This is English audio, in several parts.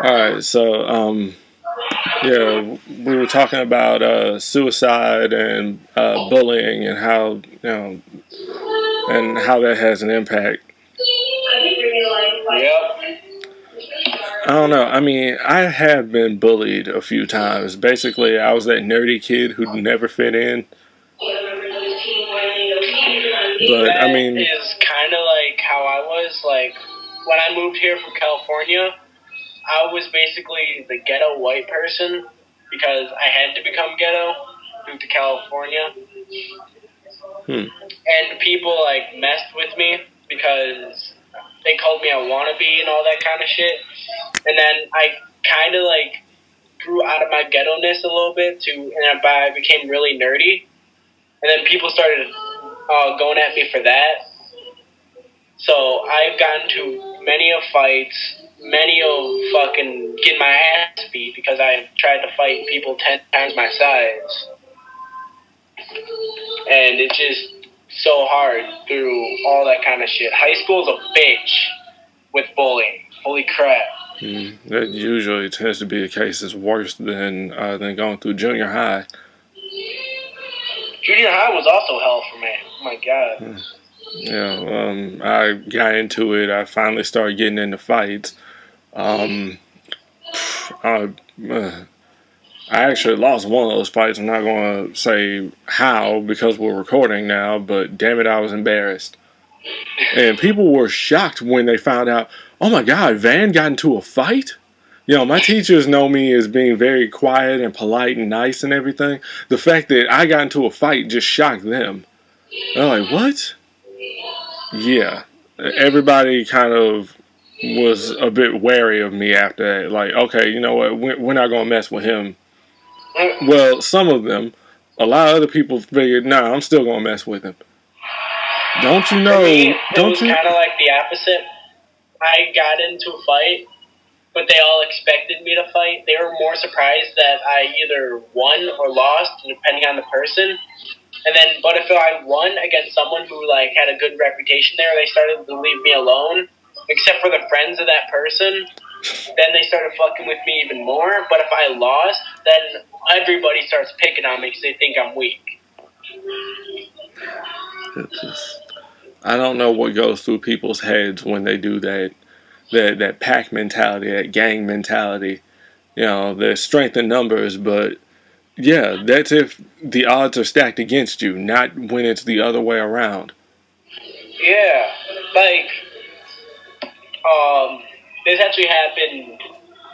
All right, so yeah, we were talking about suicide and bullying and how and how that has an impact. Yep. I don't know. I mean, I have been bullied a few times. Basically, I was that nerdy kid who never fit in. But I That mean, is kind of like how I was. Like, when I moved here from California, I was basically the ghetto white person because I had to become ghetto due to California. And people, like, messed with me because they called me a wannabe and all that kind of shit. And then I kind of, like, grew out of my ghetto-ness a little bit, and I became really nerdy. And then people started going at me for that. So I've gotten to many of fights, many of fucking getting my ass beat because I tried to fight people 10 times my size. And it's just so hard through all that kind of shit. High school's a bitch with bullying. Holy crap. that usually tends to be the case. It's worse than going through junior high. Junior high was also hell for me. Oh my god. Yeah, I got into it. I finally started getting into fights. I actually lost one of those fights. I'm not going to say how because we're recording now, but damn it, I was embarrassed. And people were shocked when they found out, oh my God, Van got into a fight? You know, my teachers know me as being very quiet and polite and nice and everything. The fact that I got into a fight just shocked them. They're like, what? Yeah. Everybody kind of was a bit wary of me after that. Like, okay, you know what? We're not going to mess with him. Well, some of them. A lot of other people figured, nah, I'm still going to mess with him. Don't you know? For me, it was kind of like the opposite. I got into a fight, but they all expected me to fight. They were more surprised that I either won or lost, depending on the person. And then, but if I won against someone who like had a good reputation there, they started to leave me alone. Except for the friends of that person, then they started fucking with me even more. But if I lost, then everybody starts picking on me because they think I'm weak. I don't know what goes through people's heads when they do that pack mentality, that gang mentality. You know, there's strength in numbers, but yeah, that's if the odds are stacked against you, not when it's the other way around. Yeah, like, this actually happened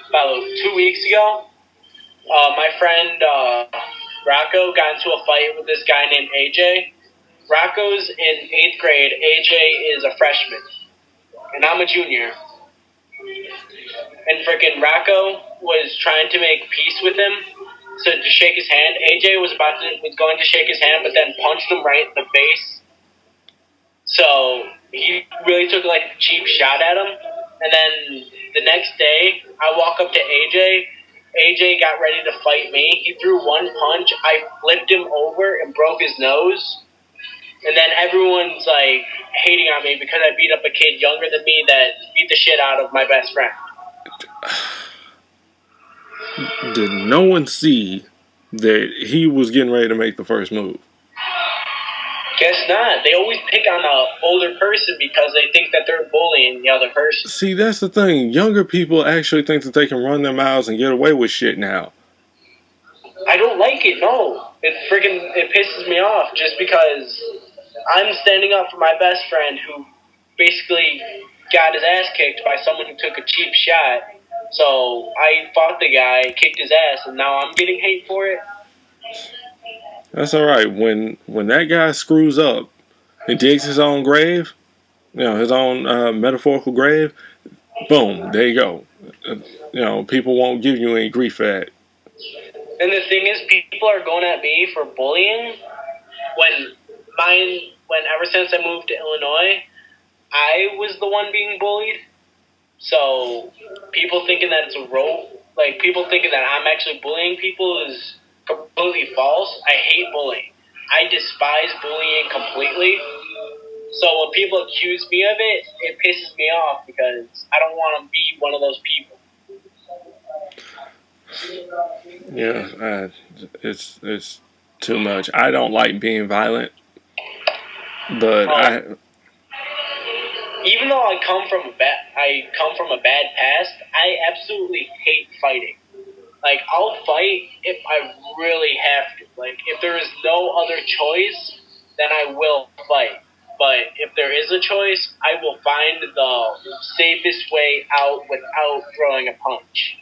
about 2 weeks ago. My friend Rocco got into a fight with this guy named AJ. Rocco's in 8th grade. AJ is a freshman, and I'm a junior. And freaking Rocco was trying to make peace with him, so to shake his hand. AJ was going to shake his hand, but then punched him right in the face. So he really took like a cheap shot at him. And then the next day, I walk up to AJ. AJ got ready to fight me. He threw one punch. I flipped him over and broke his nose. And then everyone's like hating on me because I beat up a kid younger than me that beat the shit out of my best friend. Did no one see that he was getting ready to make the first move? Guess not. They always pick on an older person because they think that they're bullying the other person. See, that's the thing. Younger people actually think that they can run their mouths and get away with shit now. I don't like it, no. It pisses me off just because I'm standing up for my best friend who basically got his ass kicked by someone who took a cheap shot. So I fought the guy, kicked his ass, and now I'm getting hate for it. That's all right. When that guy screws up and digs his own grave, you know, his own metaphorical grave, boom, there you go. You know, people won't give you any grief for that. And the thing is, people are going at me for bullying when ever since I moved to Illinois, I was the one being bullied. So people thinking that it's a role, like people thinking that I'm actually bullying people is completely false. I hate bullying. I despise bullying completely. So when people accuse me of it, it pisses me off because I don't want to be one of those people. Yeah, it's too much. I don't like being violent, but Um, even though I come from a bad past, I absolutely hate fighting. Like, I'll fight if I really have to. Like, if there is no other choice, then I will fight. But if there is a choice, I will find the safest way out without throwing a punch.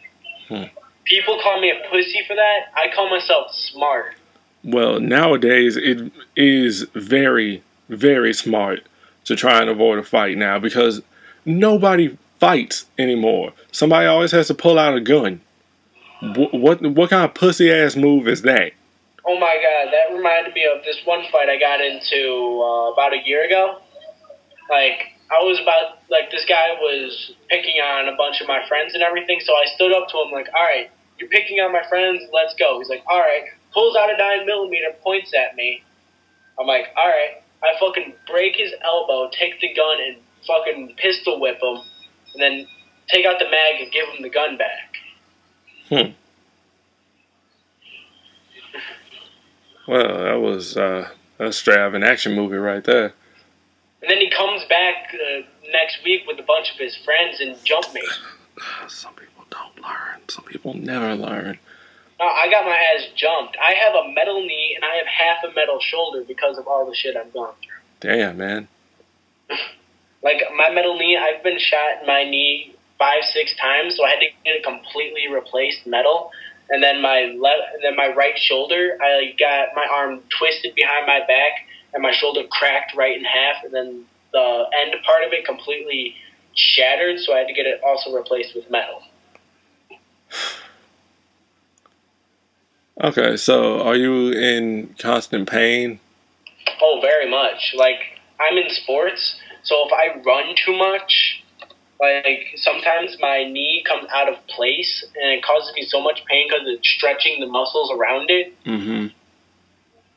Hmm. People call me a pussy for that. I call myself smart. Well, nowadays it is very, very smart to try and avoid a fight now because nobody fights anymore. Somebody always has to pull out a gun. What kind of pussy ass move is that? Oh my god, that reminded me of this one fight I got into about a year ago. Like, this guy was picking on a bunch of my friends and everything, so I stood up to him like, alright, you're picking on my friends, let's go. He's like, alright, pulls out a 9mm, points at me. I'm like, alright. I fucking break his elbow, take the gun, and fucking pistol whip him, and then take out the mag and give him the gun back. Well, that was a straight out of an action movie right there. And then he comes back next week with a bunch of his friends and jump me. Some people don't learn. Some people never learn. I got my ass jumped. I have a metal knee and I have half a metal shoulder because of all the shit I've gone through. Damn, man. Like, my metal knee, I've been shot in my knee 5-6 times, so I had to get it completely replaced metal. And then my right shoulder, I got my arm twisted behind my back, and my shoulder cracked right in half, and then the end part of it completely shattered, so I had to get it also replaced with metal. Okay, so are you in constant pain? Oh, very much. Like, I'm in sports, so if I run too much, like, sometimes my knee comes out of place, and it causes me so much pain because it's stretching the muscles around it. Mm-hmm.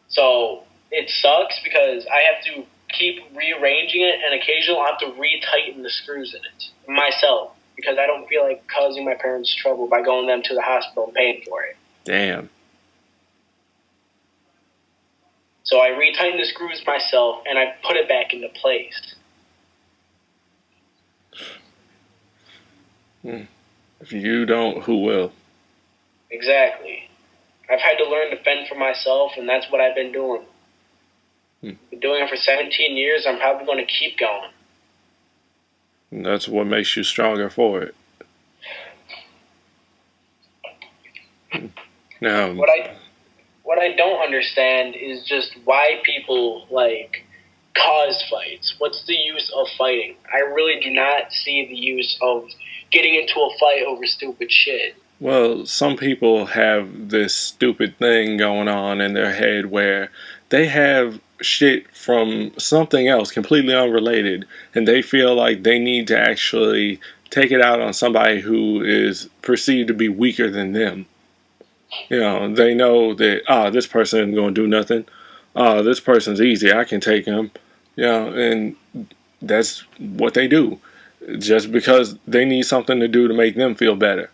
So it sucks because I have to keep rearranging it, and occasionally I'll have to retighten the screws in it myself because I don't feel like causing my parents trouble by going them to the hospital and paying for it. Damn. So I retighten the screws myself, and I put it back into place. If you don't, who will? Exactly. I've had to learn to fend for myself, and that's what I've been doing. Been doing it for 17 years. I'm probably going to keep going. And that's what makes you stronger for it. Now, what I don't understand is just why people, like, cause fights. What's the use of fighting? I really do not see the use of getting into a fight over stupid shit. well, some people have this stupid thing going on in their head where they have shit from something else completely unrelated, and they feel like they need to actually take it out on somebody who is perceived to be weaker than them. You know, they know that, this person isn't going to do nothing. This person's easy. I can take him. You know, and that's what they do. Just because they need something to do to make them feel better.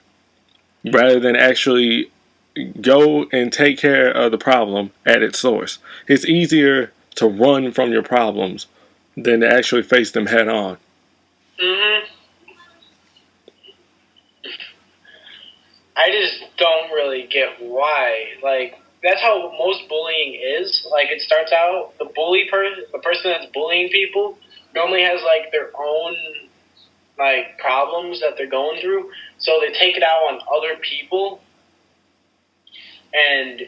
Rather than actually go and take care of the problem at its source. It's easier to run from your problems than to actually face them head on. Mm-hmm. I just don't really get why. Like, that's how most bullying is. Like, it starts out, the person that's bullying people normally has, like, their own, like, problems that they're going through. So they take it out on other people. And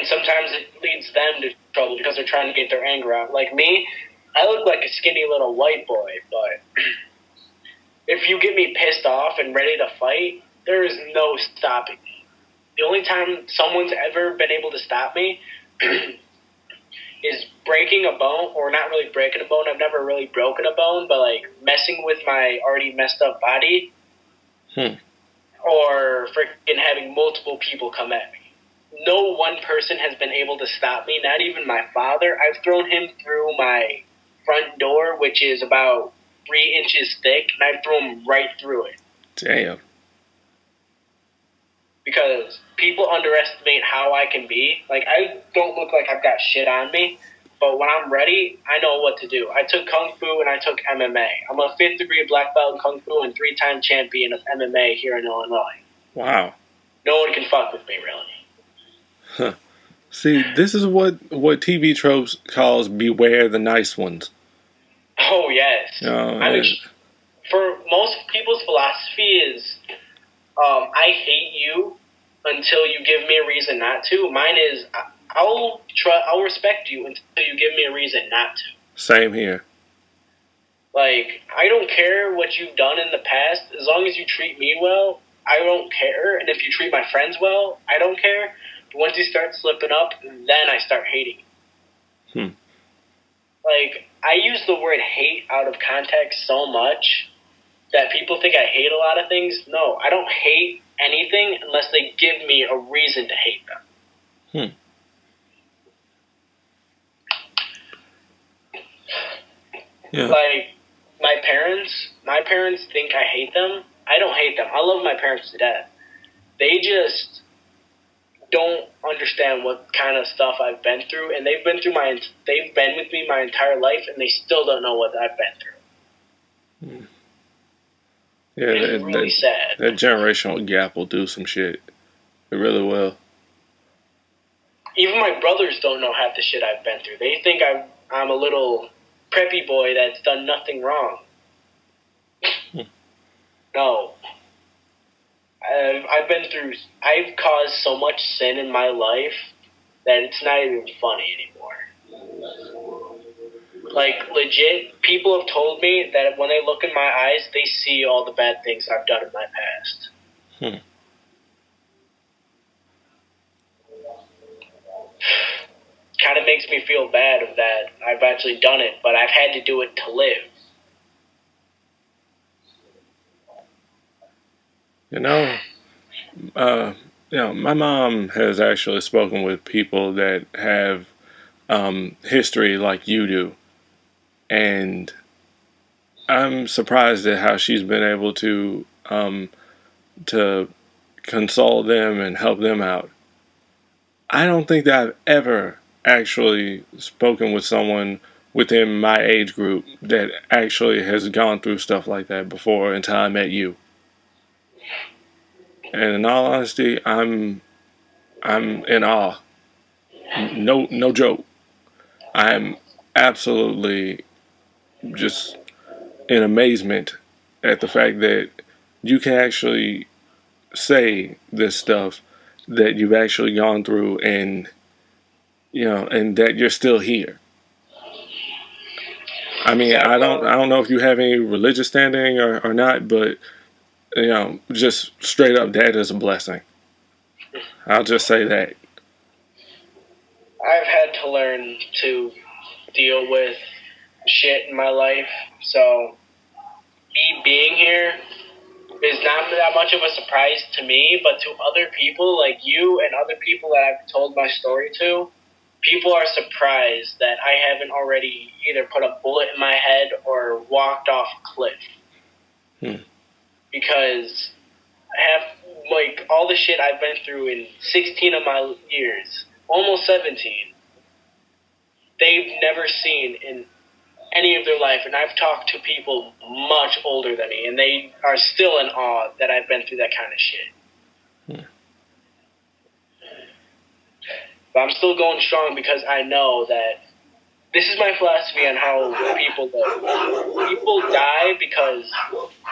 sometimes it leads them to trouble because they're trying to get their anger out. Like me, I look like a skinny little white boy, but if you get me pissed off and ready to fight, there is no stopping me. The only time someone's ever been able to stop me is breaking a bone, or not really breaking a bone. I've never really broken a bone, but like messing with my already messed up body, or freaking having multiple people come at me. No one person has been able to stop me, not even my father. I've thrown him through my front door, which is about 3 inches thick, and I've thrown him right through it. Damn. because people underestimate how I can be. Like, I don't look like I've got shit on me, but when I'm ready, I know what to do. I took Kung Fu and I took MMA. I'm a 5th degree black belt in Kung Fu and 3-time champion of MMA here in Illinois. Wow. No one can fuck with me, really. Huh. See, this is what TV tropes calls beware the nice ones. Oh, yes. I mean, for most people's philosophy is, I hate you until you give me a reason not to. Mine is, I'll respect you until you give me a reason not to. Same here. Like, I don't care what you've done in the past. As long as you treat me well, I don't care. And if you treat my friends well, I don't care. But once you start slipping up, then I start hating you. Like, I use the word hate out of context so much that people think I hate a lot of things. No, I don't hate anything unless they give me a reason to hate them. Yeah. Like, my parents think I hate them. I don't hate them. I love my parents to death. They just don't understand what kind of stuff I've been through, and they've been with me my entire life, and they still don't know what I've been through. Yeah, it's really sad. That generational gap will do some shit. It really will. Even my brothers don't know half the shit I've been through. They think I'm a little preppy boy that's done nothing wrong. No. I've caused so much sin in my life that it's not even funny anymore. Like, legit, people have told me that when they look in my eyes, they see all the bad things I've done in my past. Kind of makes me feel bad that I've actually done it, but I've had to do it to live. My mom has actually spoken with people that have history like you do, and I'm surprised at how she's been able to console them and help them out. I don't think that I've ever actually spoken with someone within my age group that actually has gone through stuff like that before until I met you. And in all honesty, I'm in awe. No joke. I'm absolutely just in amazement at the fact that you can actually say this stuff that you've actually gone through, and and that you're still here. I mean, I don't know if you have any religious standing or not, but just straight up, that is a blessing. I'll just say that. I've had to learn to deal with shit in my life, so me being here is not that much of a surprise to me, but to other people like you and other people that I've told my story to, people are surprised that I haven't already either put a bullet in my head or walked off a cliff. Because I have, like, all the shit I've been through in 16 of my years, almost 17, they've never seen in any of their life. And I've talked to people much older than me, and they are still in awe that I've been through that kind of shit. But I'm still going strong because I know that this is my philosophy on how people live. People die because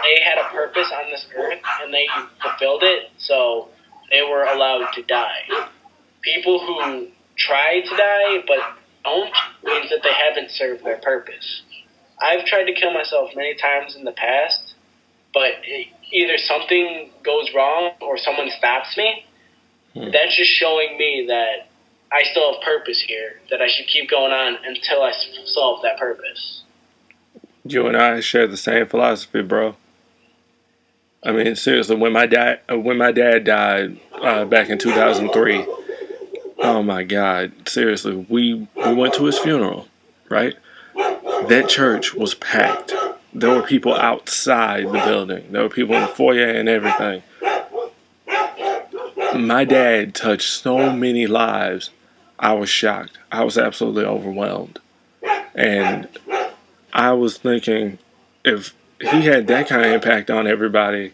they had a purpose on this earth and they fulfilled it, so they were allowed to die. People who try to die but don't means that they haven't served their purpose. I've tried to kill myself many times in the past, but either something goes wrong or someone stops me. That's just showing me that I still have purpose here, that I should keep going on until I solve that purpose. You and I share the same philosophy, bro. I mean, seriously, when my dad died back in 2003, oh my God, seriously, we went to his funeral, right? That church was packed. There were people outside the building. There were people in the foyer and everything. my dad touched so many lives. I was shocked. I was absolutely overwhelmed. And I was thinking, if he had that kind of impact on everybody,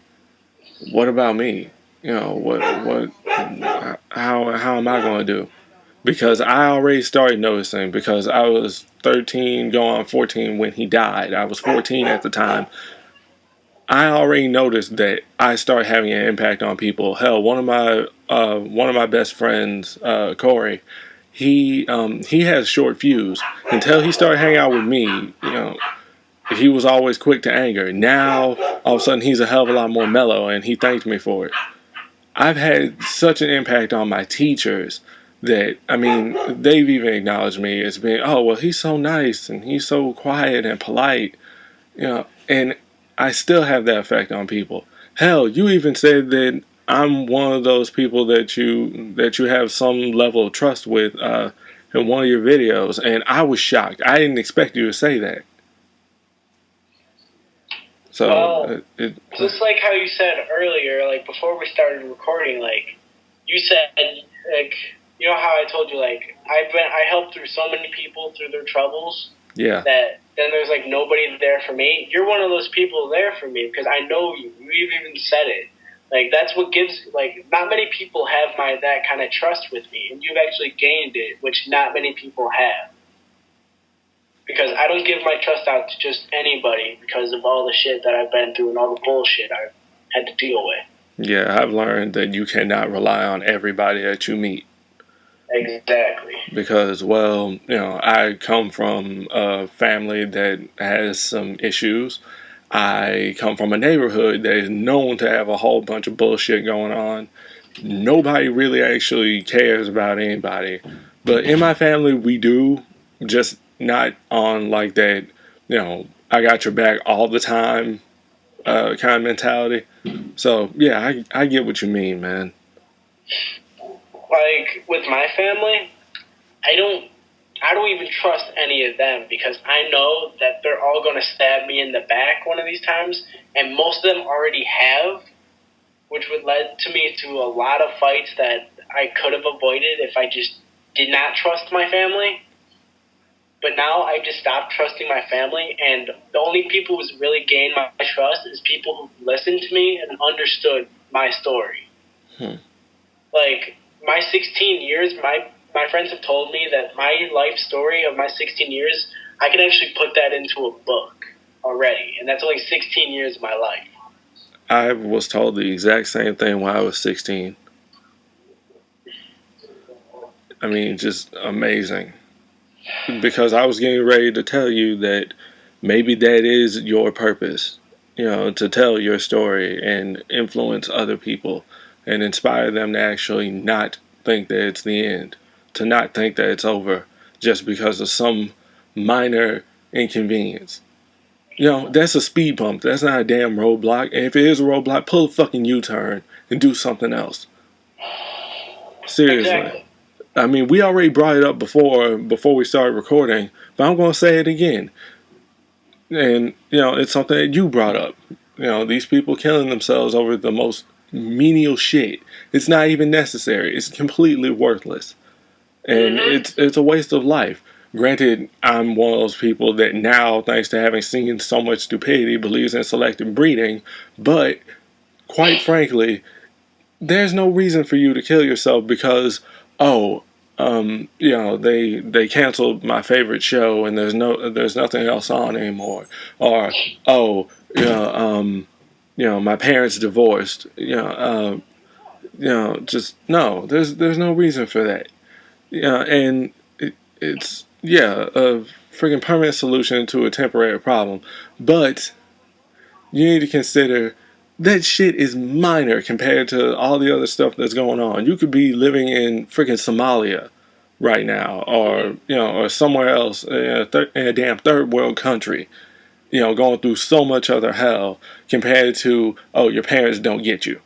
what about me? You know, how am I going to do? Because I already started noticing, because I was 13 going on 14 when he died. I was 14 at the time. I already noticed that I started having an impact on people. Hell, one of my best friends, Corey, he has short fuse. Until he started hanging out with me, he was always quick to anger. Now all of a sudden he's a hell of a lot more mellow, and he thanked me for it. I've had such an impact on my teachers that, I mean, they've even acknowledged me as being, oh, well, he's so nice and he's so quiet and polite, and I still have that effect on people. Hell, you even said that I'm one of those people that you have some level of trust with in one of your videos, and I was shocked. I didn't expect you to say that. So, well, just like how you said earlier, like before we started recording, like you said, like you know how I told you, like I helped through so many people through their troubles. Yeah. That then there's like nobody there for me. You're one of those people there for me because I know you. You've even said it. Like that's what gives. Like not many people have that kind of trust with me, and you've actually gained it, which not many people have. Because I don't give my trust out to just anybody because of all the shit that I've been through and all the bullshit I've had to deal with. Yeah, I've learned that you cannot rely on everybody that you meet. Exactly. Because, well, I come from a family that has some issues. I come from a neighborhood that is known to have a whole bunch of bullshit going on. Nobody really actually cares about anybody. But in my family, we do, just not on like that, I got your back all the time kind of mentality. So, yeah, I get what you mean, man. Like, with my family, I don't even trust any of them because I know that they're all going to stab me in the back one of these times, and most of them already have, which would lead to me to a lot of fights that I could have avoided if I just did not trust my family. But now I just stopped trusting my family, and the only people who's really gained my trust is people who listened to me and understood my story. Like, my 16 years, my friends have told me that my life story of my 16 years, I can actually put that into a book already, and that's only 16 years of my life. I was told the exact same thing when I was 16. I mean, just amazing. Because I was getting ready to tell you that maybe that is your purpose, to tell your story and influence other people and inspire them to actually not think that it's the end, to not think that it's over just because of some minor inconvenience. That's a speed bump. That's not a damn roadblock. And if it is a roadblock, pull a fucking U-turn and do something else. Seriously. Exactly. I mean, we already brought it up before we started recording, but I'm going to say it again. And, it's something that you brought up. These people killing themselves over the most menial shit. It's not even necessary. It's completely worthless. And it's a waste of life. Granted, I'm one of those people that now, thanks to having seen so much stupidity, believes in selective breeding. But, quite frankly, there's no reason for you to kill yourself because, they canceled my favorite show and there's nothing else on anymore. Or, my parents divorced. Just no. There's no reason for that. And it's a freaking permanent solution to a temporary problem. But you need to consider that shit is minor compared to all the other stuff that's going on. You could be living in freaking Somalia right now, or somewhere else in a damn third world country, going through so much other hell compared to, your parents don't get you.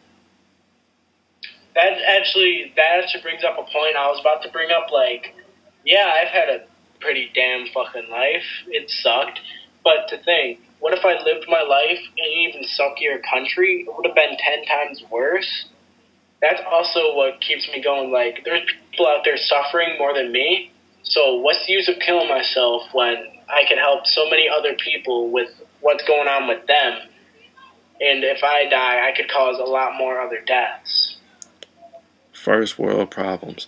That actually brings up a point I was about to bring up. Like, yeah, I've had a pretty damn fucking life. It sucked. But to think, what if I lived my life in an even suckier country? It would have been 10 times worse. that's also what keeps me going. Like, there's people out there suffering more than me. So what's the use of killing myself when I can help so many other people with what's going on with them? And if I die, I could cause a lot more other deaths. First world problems.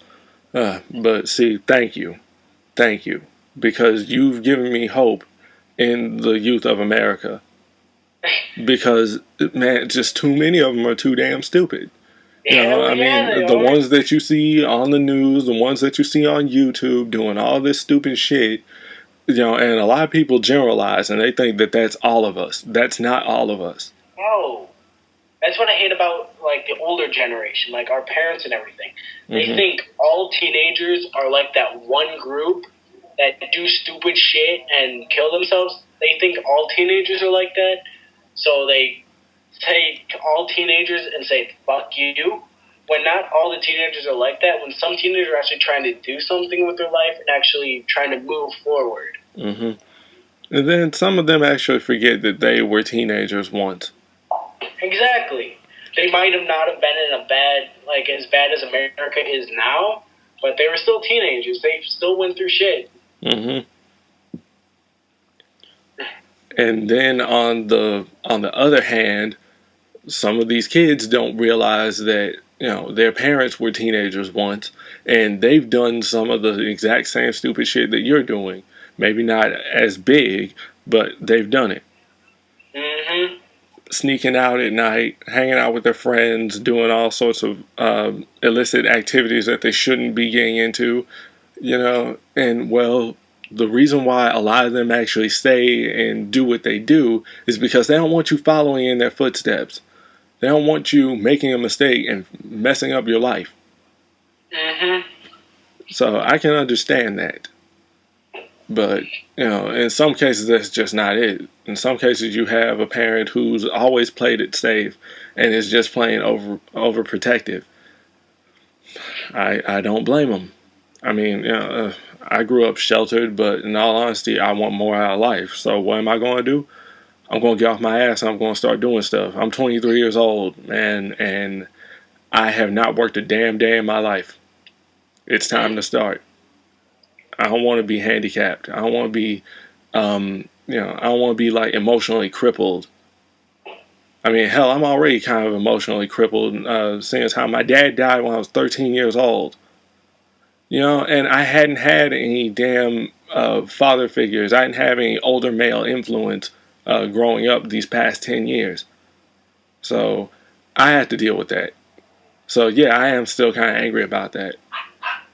But see, thank you. Thank you. Because you've given me hope in the youth of America. Because, man, just too many of them are too damn stupid. You know, I mean, the ones that you see on the news, the ones that you see on YouTube doing all this stupid shit, you know, and a lot of people generalize and they think that that's all of us. That's not all of us. No. That's what I hate about, like, the older generation, like our parents and everything. They think all teenagers are like that one group that do stupid shit and kill themselves. They think all teenagers are like that. So they take all teenagers and say, fuck you. When not all the teenagers are like that. When some teenagers are actually trying to do something with their life and actually trying to move forward. And then some of them actually forget that they were teenagers once. Exactly. They might have not have been in a bad, like, as bad as America is now, but they were still teenagers. They still went through shit. And then on the other hand, some of these kids don't realize that, you know, their parents were teenagers once and they've done some of the exact same stupid shit that you're doing. Maybe not as big, but they've done it. Sneaking out at night, hanging out with their friends, doing all sorts of illicit activities that they shouldn't be getting into, you know. And, well, the reason why a lot of them actually stay and do what they do is because they don't want you following in their footsteps. They don't want you making a mistake and messing up your life. So I can understand that. But, you know, in some cases, that's just not it. In some cases, you have a parent who's always played it safe and is just playing overprotective. I don't blame them. I mean, you know, I grew up sheltered, but in all honesty, I want more out of life. So what am I going to do? I'm going to get off my ass and I'm going to start doing stuff. I'm 23 years old, man, and I have not worked a damn day in my life. It's time to start. I don't want to be handicapped. I don't want to be, you know, I don't want to be like emotionally crippled. I mean, hell, I'm already kind of emotionally crippled, seeing as how my dad died when I was 13 years old. You know, and I hadn't had any damn father figures. I didn't have any older male influence growing up these past 10 years. So I had to deal with that. So yeah, I am still kind of angry about that.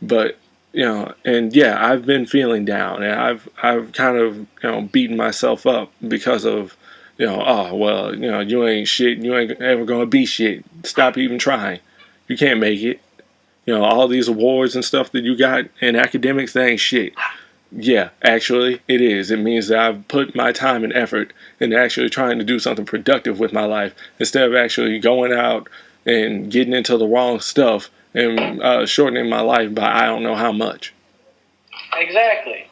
But, you know, and yeah, I've been feeling down, and I've kind of, you know, beaten myself up because of, you know, oh well, you know, you ain't shit, you ain't ever gonna be shit. Stop even trying. You can't make it. You know, all these awards and stuff that you got in academics, that ain't shit. Yeah, actually, it is. It means that I've put my time and effort into actually trying to do something productive with my life instead of actually going out and getting into the wrong stuff and shortening my life by I don't know how much. Exactly.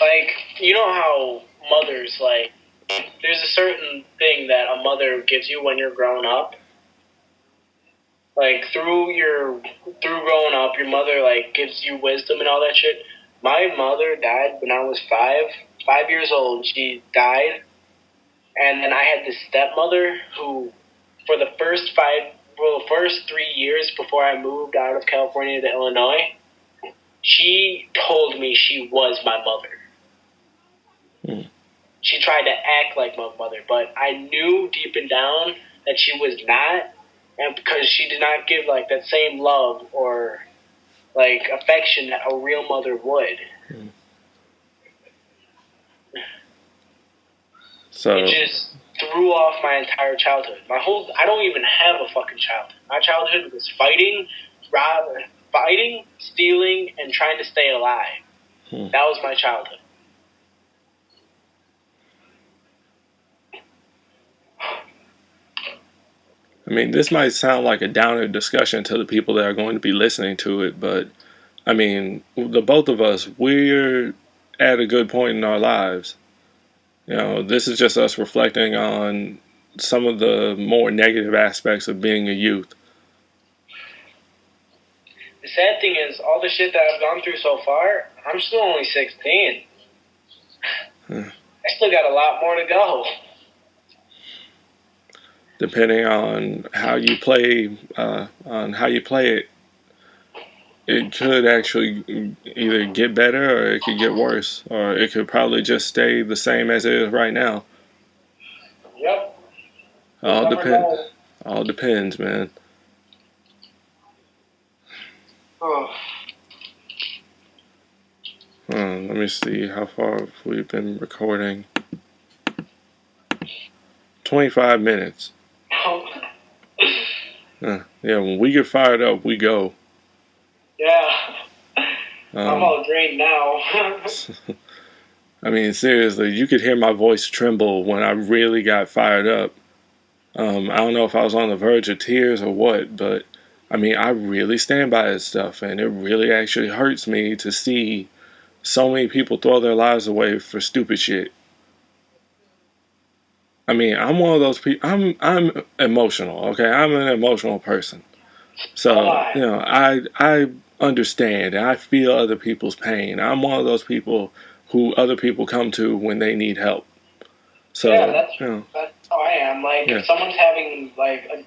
Like, you know how mothers, like, there's a certain thing that a mother gives you when you're growing up. Like, through growing up, your mother, like, gives you wisdom and all that shit. My mother died when I was 5 years old. She died. And then I had this stepmother who, for the first 3 years before I moved out of California to Illinois, she told me she was my mother. She tried to act like my mother, but I knew deep and down that she was not, and because she did not give, like, that same love or, like, affection that a real mother would. So it just threw off my entire childhood. I don't even have a fucking childhood. My childhood was fighting, stealing, and trying to stay alive. That was my childhood. I mean, this might sound like a downer discussion to the people that are going to be listening to it, but I mean, the both of us, we're at a good point in our lives. You know, this is just us reflecting on some of the more negative aspects of being a youth. the sad thing is, all the shit that I've gone through so far, I'm still only 16. I still got a lot more to go. Depending on how you play, it, it could actually either get better or it could get worse, or it could probably just stay the same as it is right now. Yep. All depends, man. Oh. Let me see how far we've been recording. 25 minutes. Yeah, when we get fired up, we go. Yeah. I'm all drained now. I mean, seriously, you could hear my voice tremble when I really got fired up. I don't know if I was on the verge of tears or what, but I mean, I really stand by this stuff, and it really actually hurts me to see so many people throw their lives away for stupid shit. I mean, I'm one of those people. I'm emotional. Okay, I'm an emotional person. So I understand and I feel other people's pain. I'm one of those people who other people come to when they need help. So that's how I am. Like if someone's having like a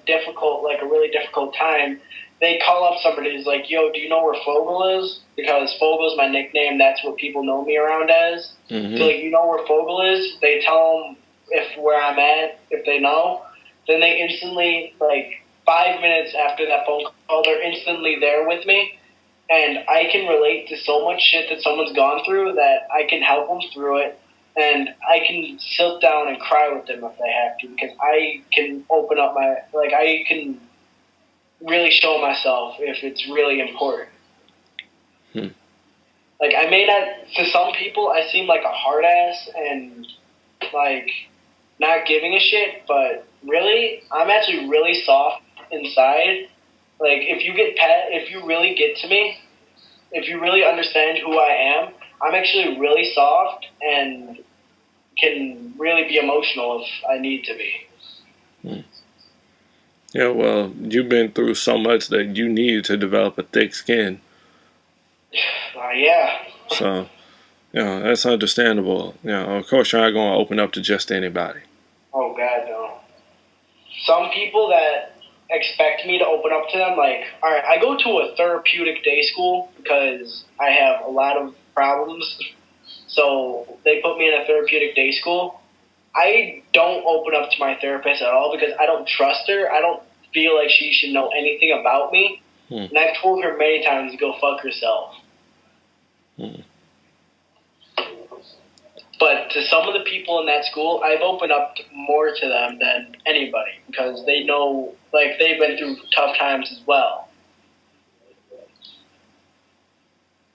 really difficult time, they call up somebody who's like, "Yo, do you know where Fogel is?" Because Fogel's my nickname. That's what people know me around as. Mm-hmm. So like, you know where Fogel is? They tell them where I'm at. If they know, then they instantly, like 5 minutes after that phone call, they're instantly there with me. And I can relate to so much shit that someone's gone through that I can help them through it. And I can sit down and cry with them if they have to, because I can open up I can really show myself if it's really important. Like, I may not, to some people, I seem like a hard ass and, like, not giving a shit, but really, I'm actually really soft inside. Like, if you really get to me, if you really understand who I am, I'm actually really soft and can really be emotional if I need to be. Yeah, well, you've been through so much that you need to develop a thick skin. Yeah. So, that's understandable. Of course, you're not going to open up to just anybody. Oh, God, no. Some people that expect me to open up to them, like, all right, I go to a therapeutic day school because I have a lot of problems. So they put me in a therapeutic day school. I don't open up to my therapist at all because I don't trust her. I don't feel like she should know anything about me. And I've told her many times to go fuck herself. But to some of the people in that school, I've opened up more to them than anybody because they know, like, they've been through tough times as well.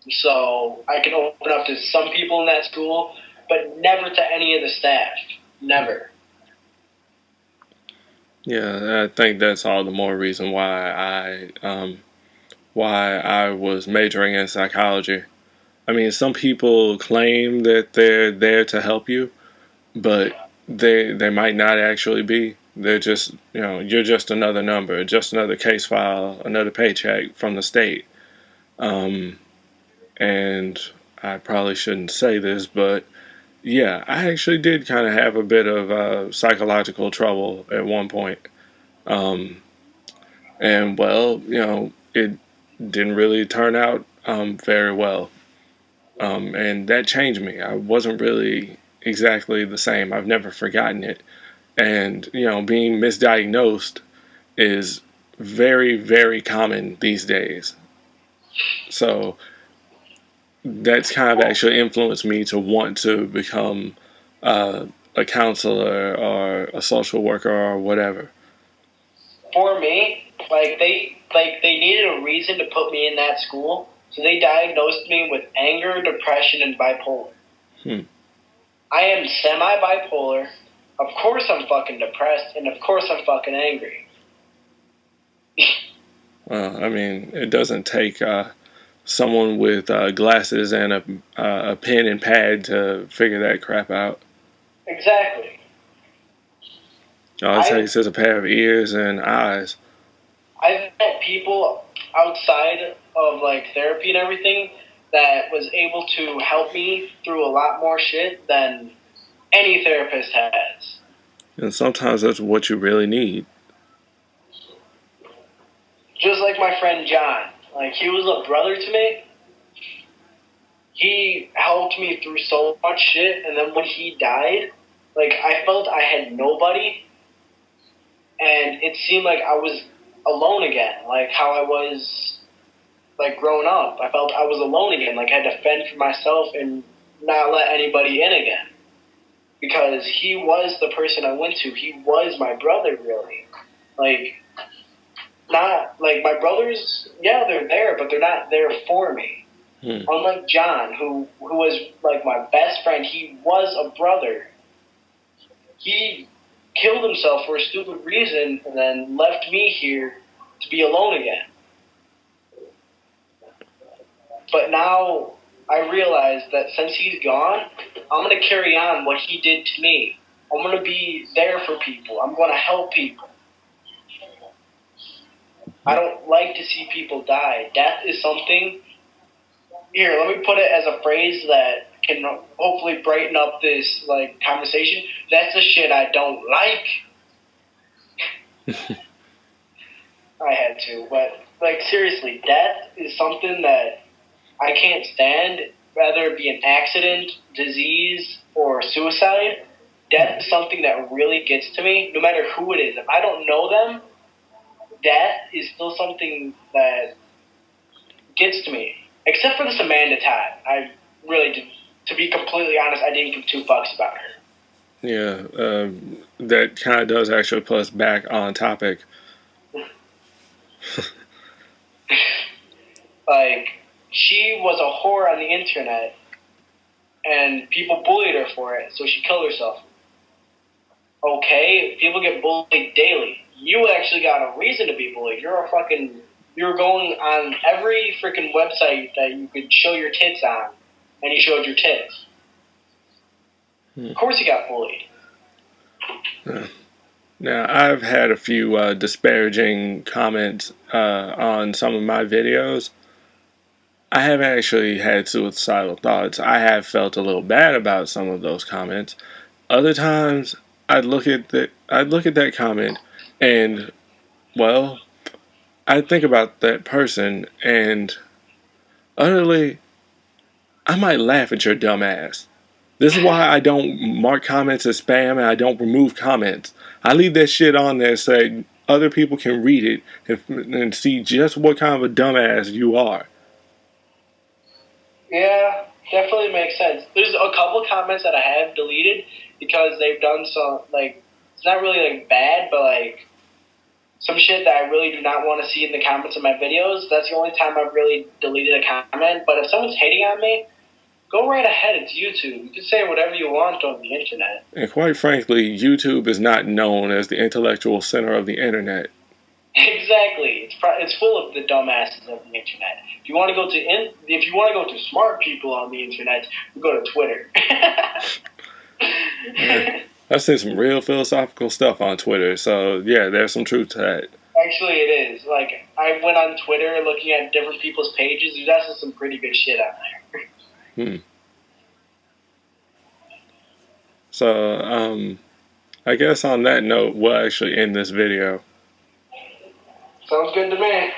So I can open up to some people in that school, but never to any of the staff. Never. Yeah, I think that's all the more reason why I was majoring in psychology. I mean, some people claim that they're there to help you, but they might not actually be. They're just, you're just another number, just another case file, another paycheck from the state. And I probably shouldn't say this, but yeah, I actually did kind of have a bit of psychological trouble at one point. And well, it didn't really turn out very well. And that changed me. I wasn't really exactly the same. I've never forgotten it. And, being misdiagnosed is very, very common these days. So that's kind of actually influenced me to want to become a counselor or a social worker or whatever. For me, they needed a reason to put me in that school, so they diagnosed me with anger, depression, and bipolar. I am semi-bipolar. Of course I'm fucking depressed, and of course I'm fucking angry. Well, I mean, it doesn't take someone with glasses and a pen and pad to figure that crap out. Exactly. All it takes is a pair of ears and eyes. I've met people outside of like therapy and everything that was able to help me through a lot more shit than any therapist has. And sometimes that's what you really need. Just like my friend John. Like, he was a brother to me. He helped me through so much shit, and then when he died, like, I felt I had nobody, and it seemed like I was alone again, like how I was, like, growing up. I felt I was alone again, like I had to fend for myself and not let anybody in again. Because he was the person I went to. He was my brother, really. Like, not, like, my brothers, yeah, they're there, but they're not there for me. Unlike John, who was, like, my best friend, he was a brother. He killed himself for a stupid reason and then left me here to be alone again. But now I realize that since he's gone, I'm going to carry on what he did to me. I'm going to be there for people. I'm going to help people. I don't like to see people die. Death is something... Here, let me put it as a phrase that can hopefully brighten up this, like, conversation. That's the shit I don't like. I had to, but, like, seriously, death is something that I can't stand, whether it be an accident, disease, or suicide. Death is something that really gets to me, no matter who it is. If I don't know them, death is still something that gets to me. Except for this Amanda Todd. I really did, to be completely honest, I didn't give 2 fucks about her. Yeah, that kind of does actually put us back on topic. Like, she was a whore on the internet, and people bullied her for it, so she killed herself. Okay, people get bullied daily. You actually got a reason to be bullied. You're going on every freaking website that you could show your tits on, and you showed your tits. Of course you got bullied. Now, I've had a few disparaging comments on some of my videos. I haven't actually had suicidal thoughts. I have felt a little bad about some of those comments. Other times, I'd look at that comment, and, well, I'd think about that person, and utterly, I might laugh at your dumb ass. This is why I don't mark comments as spam and I don't remove comments. I leave that shit on there so other people can read it and see just what kind of a dumbass you are. Yeah, definitely makes sense. There's a couple comments that I have deleted because they've done some, like, it's not really, like, bad, but, like, some shit that I really do not want to see in the comments of my videos. That's the only time I've really deleted a comment. But if someone's hating on me, go right ahead. It's YouTube. You can say whatever you want on the internet. And quite frankly, YouTube is not known as the intellectual center of the internet. Exactly. It's full of the dumbasses of the internet. If you want to go to smart people on the internet, you go to Twitter. I've seen some real philosophical stuff on Twitter, so yeah, there's some truth to that. Actually, it is. Like, I went on Twitter looking at different people's pages. There's actually some pretty good shit on there. So, I guess on that note, we'll actually end this video. Sounds good to me.